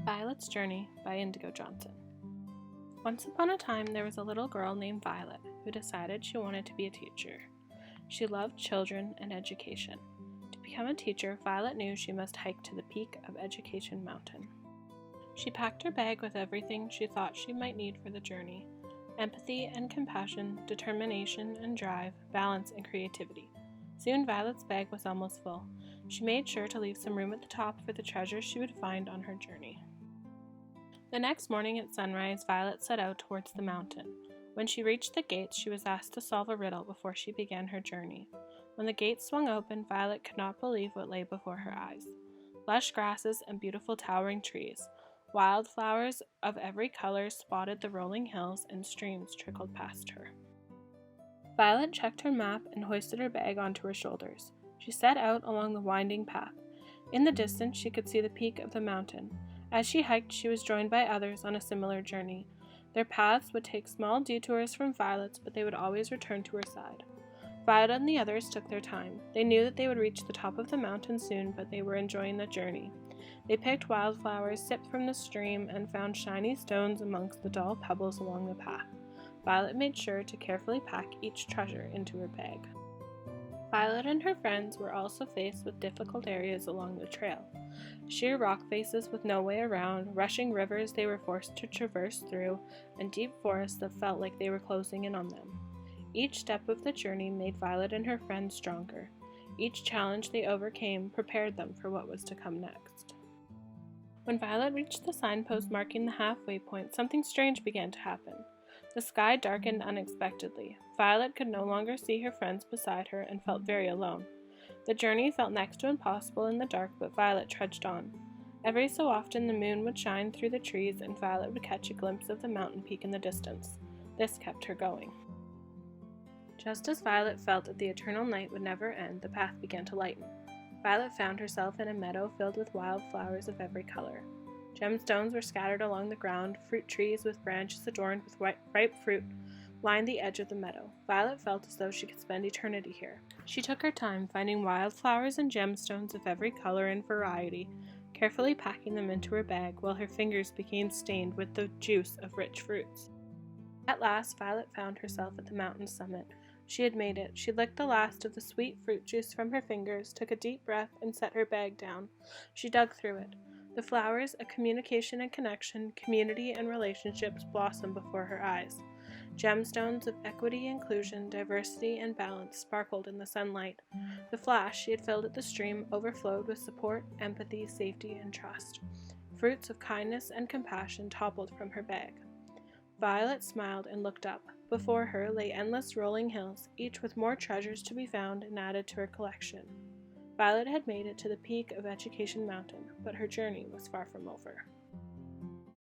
Violet's Journey by Indigo Johnson. Once upon a time, there was a little girl named Violet who decided she wanted to be a teacher. She loved children and education. To become a teacher, Violet knew she must hike to the peak of Education Mountain. She packed her bag with everything she thought she might need for the journey: empathy and compassion, determination and drive, balance and creativity. Soon Violet's bag was almost full. She made sure to leave some room at the top for the treasures she would find on her journey. The next morning at sunrise, Violet set out towards the mountain. When she reached the gates, she was asked to solve a riddle before she began her journey. When the gates swung open, Violet could not believe what lay before her eyes. Lush grasses and beautiful towering trees. Wildflowers of every color spotted the rolling hills, and streams trickled past her. Violet checked her map and hoisted her bag onto her shoulders. She set out along the winding path. In the distance, she could see the peak of the mountain. As she hiked, she was joined by others on a similar journey. Their paths would take small detours from Violet's, but they would always return to her side. Violet and the others took their time. They knew that they would reach the top of the mountain soon, but they were enjoying the journey. They picked wildflowers, sipped from the stream, and found shiny stones amongst the dull pebbles along the path. Violet made sure to carefully pack each treasure into her bag. Violet and her friends were also faced with difficult areas along the trail. Sheer rock faces with no way around, rushing rivers they were forced to traverse through, and deep forests that felt like they were closing in on them. Each step of the journey made Violet and her friends stronger. Each challenge they overcame prepared them for what was to come next. When Violet reached the signpost marking the halfway point, something strange began to happen. The sky darkened unexpectedly. Violet could no longer see her friends beside her and felt very alone. The journey felt next to impossible in the dark, but Violet trudged on. Every so often the moon would shine through the trees and Violet would catch a glimpse of the mountain peak in the distance. This kept her going. Just as Violet felt that the eternal night would never end, the path began to lighten. Violet found herself in a meadow filled with wild flowers of every color. Gemstones were scattered along the ground. Fruit trees with branches adorned with ripe fruit lined the edge of the meadow. Violet felt as though she could spend eternity here. She took her time, finding wildflowers and gemstones of every color and variety, carefully packing them into her bag while her fingers became stained with the juice of rich fruits. At last, Violet found herself at the mountain's summit. She had made it. She licked the last of the sweet fruit juice from her fingers, took a deep breath, and set her bag down. She dug through it. The flowers, a communication and connection, community and relationships blossomed before her eyes. Gemstones of equity, inclusion, diversity, and balance sparkled in the sunlight. The flask she had filled at the stream overflowed with support, empathy, safety, and trust. Fruits of kindness and compassion toppled from her bag. Violet smiled and looked up. Before her lay endless rolling hills, each with more treasures to be found and added to her collection. Violet had made it to the peak of Education Mountain, but her journey was far from over.